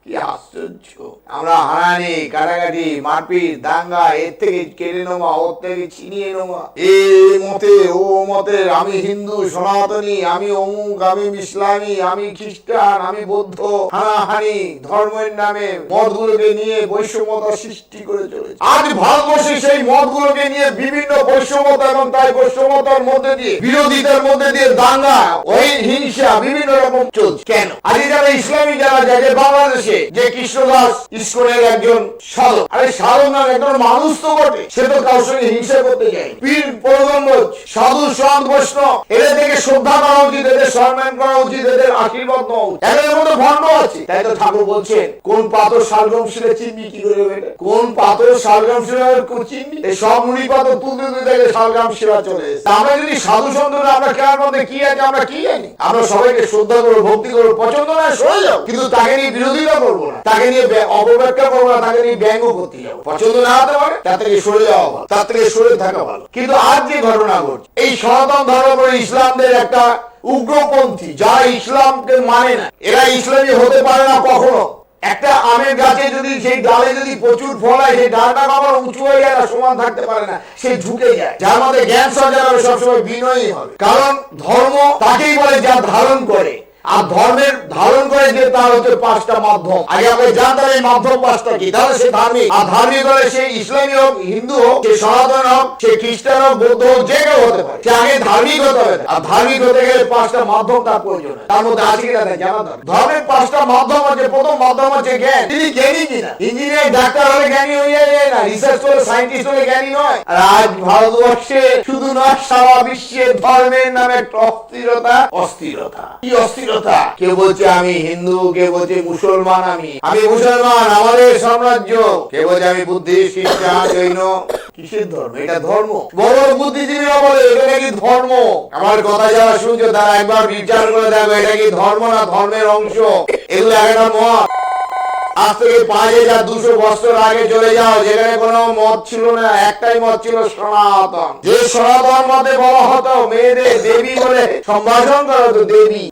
কি আশ্চর্য! আমরা হানাহানি, কাটাকাটি, মারপিট, দাঙ্গা, এর থেকে কেড়ে নেওয়া, ওর থেকে ছিনিয়ে নেওয়া, এ মতে ও মতের, আমি হিন্দু সনাতনী, আমি অমুক, আমি ইসলামী, আমি খ্রিস্টান, আমি বৌদ্ধ, হানাহানি ধর্মের নামে মতগুলোকে নিয়ে বৈষম্যতা সৃষ্টি করে চলেছে। আজ ভারতবর্ষে সেই মতগুলোকে নিয়ে বিভিন্ন বৈষম্যতা এবং তাই বৈষম্যতার মধ্যে দিয়ে বিরোধিতার মধ্যে দিয়ে দাঙ্গা, ওই হিংসা বিভিন্ন রকম চলছে। কেন? আজ যারা ইসলামী যারা যায় বাংলাদেশে যে কৃষ্ণদাস ইস্কনের একজন সাধক, আরে সাধক নাম একজন মানুষ তো বটে, সে তো কারোর সঙ্গে হিংসা করতে যায়। পীর পয়গম্বর সাধু সন্ত বৈষ্ণব এদের থেকে শ্রদ্ধা করা উচিত, এদের সম্মান করা উচিত, এদের আশীর্বাদ নেওয়া উচিত। এদের মধ্যে ভণ্ড আছে, তাই তো ঠাকুর বলছেন কোন পাথর শালগ্রাম শিলে চিনবি কি করে বেটা? কোন পাথর শালগ্রাম শিলা চিনবি? এই সব নুড়ি পাথর তুলতে তুলতে শালগ্রাম শিলা চলে এসেছে। আমরা যদি সাধু সন্তরা আমরা কেয়ার মধ্যে কি আছে আমরা কি জানি? আমরা সবাইকে শ্রদ্ধা করবো, ভক্তি করবো, পছন্দ না সরে যাও, কিন্তু তাকে নিয়ে বিরোধিতা করবো না, তাকে নিয়ে অপব্যাখ্যা করবো না, তাকে নিয়ে ব্যঙ্গ করতে যাবো। পছন্দ না হতে পারে তার থেকে সরে যাওয়া ভালো, তার থেকে সরে থাকা ভালো। কিন্তু আজ যে ঘটনা ঘটছে, এই সনাতন ধর্ম করে ইসলামদের একটা উগ্রপন্থী যারা ইসলামকে মানে না, এরা ইসলামী হতে পারে না কখনো। একটা আমের গাছে যদি সেই ডালে যদি প্রচুর ফল হয়, সেই ডালটা আবার উঁচু হয়ে যায় না, সমান থাকতে পারে না, সে ঝুঁকে যায়। যার মধ্যে জ্ঞান সঞ্চার হবে সবসময় বিনয়ী হবে, কারণ ধর্ম তাকেই বলে যা ধারণ করে। আর ধর্মের ধারণ করে যে তার হচ্ছে পাঁচটা মাধ্যম। আগে আমরা জানতাম এই মাধ্যম পাঁচটা কি, তাহলে সে ধার্মিক। আর ধার্মিক হলে সে ইসলামী হোক, হিন্দু হোক, সে সনাতন হোক, সে খ্রিস্টান হোক, বৌদ্ধ হোক, যে কেউ হতে পারে, সে আগে ধার্মিক হতে হবে। আর ধার্মিক হতে গেলে পাঁচটা মাধ্যম তার প্রয়োজন। তার মধ্যে আছে কিনা জানা দরকার। ধর্মের পাঁচটা মাধ্যম আছে। প্রথম মাধ্যম হচ্ছে জ্ঞান। তিনি জ্ঞানী কিনা? ইঞ্জিনিয়ার ডাক্তার হলে জ্ঞানী হয়ে যায় না, রিসার্চ করে সায়েন্টিস্ট হলে জ্ঞানী নয়। আর আজ ভারতবর্ষে শুধু নয়, সারা বিশ্বে ধর্মের নামে একটা অস্থিরতা। অস্থিরতা কি অস্থিরতা? কেউ বলছে আমি হিন্দু, কেউ বলছে মুসলমান, আমি মুসলমান, আমাদের সাম্রাজ্য, কেউ বলছে আমি বুদ্ধিস্ট, খ্রিস্টান, জৈন। কিসের ধর্ম? এটা ধর্ম? বড় বুদ্ধিজীবীরা বলে এটা নাকি ধর্ম। আমার কথা যারা শুনছো তারা একবার বিচার করে দেখো, এটা কি ধর্ম না ধর্মের অংশ? এগুলো একটা মত। আজ থেকে 5200 বছর আগে চলে যাও, যেখানে কোনো মত ছিল না, একটাই মত ছিল সনাতন। যে সনাতন মতে বলা হতো মেয়েদের দেবী বলে সম্ভাষণ করা হতো, দেবী,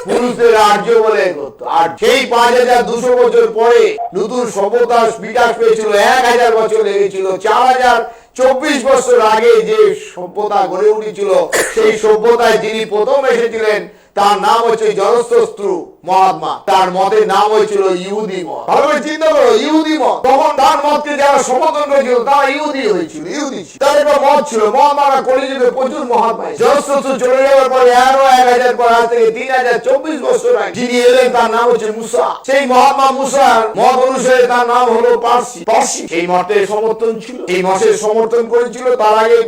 পুরুষদের আর্য বলে করতো। আর সেই 5200 বছর পরে নতুন সভ্যতার বিকাশ পেয়েছিল, 1000 বছর লেগেছিল। 4024 বছর আগে যে সভ্যতা গড়ে উঠেছিল, সেই সভ্যতায় যিনি প্রথম এসেছিলেন তার নাম হচ্ছে জরথুস্ত্র মহাত্মা। তার মতের নাম হয়েছিল ইহুদি মত। ভালোভাবে চিন্তা করো, ইহুদি মত। তখন তার মতকে যারা সমর্থন করেছিল তারা ইহুদি হয়েছিল, ইহুদি ছিল। তার একটা মত ছিল। মহাত্মারা কলিযুগে প্রচুর মহাত্মা। জরথুস্ত্র চলে যাওয়ার পরে আরো 1000 পর, আজ থেকে 3024 বছর আগে যিনি এলেন তার নাম হচ্ছে মুসা। সেই মহাত্মা মুসার মত অনুসারে তার নাম হলো পার্সি। সেই মতের সমর্থন ছিল, এই মতের সমর্থন করেছিল। তার আগে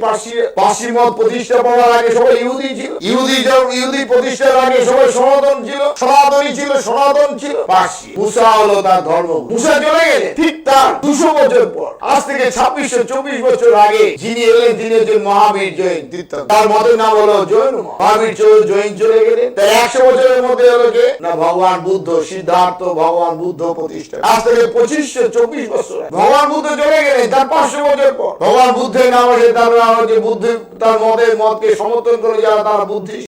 পার্সি মত প্রতিষ্ঠা পাওয়ার আগে সবাই ইহুদি ছিল। ইহুদি প্রতিষ্ঠা আগে সবাই সনাতন ছিল, সনাতনী ছিল, সনাতন ছিল। পার্সি। মুসা হলো তার ধর্ম। মুসা চলে গেলে ঠিক তার 200 বছর পর, আজ থেকে 2624 বছর আগে যিনি এলেন তিনি হচ্ছেন মহাবীর জৈন। তার মতের নাম হলো জৈন। মহাবীর জৈন চলে গেলেন, তার 100 বছরের মধ্যে হলো কে না ভগবান বুদ্ধ, সিদ্ধার্থ ভগবান বুদ্ধ প্রতিষ্ঠা। আজ থেকে 2524 বছর ভগবান বুদ্ধ চলে গেলেন, তার 500 বছর পর ভগবান বুদ্ধের নাম আছে, তার নাম হচ্ছে বুদ্ধ। তার মতকে সমর্থন করে যারা তারা বুদ্ধিস্ট।